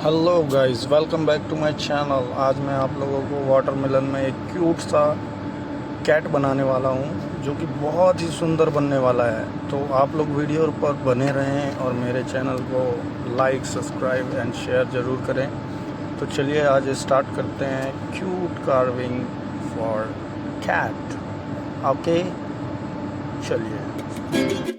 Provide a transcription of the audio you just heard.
Hello guys, welcome back to my channel. आज मैं आप लोगों को वाटरमेलन में एक क्यूट सा कैट बनाने वाला हूँ जो कि बहुत ही सुंदर बनने वाला है। तो आप लोग वीडियो पर बने रहें और मेरे चैनल को लाइक, सब्सक्राइब एंड शेयर ज़रूर करें। तो चलिए आज स्टार्ट करते हैं cute carving for cat. Okay, चलिए।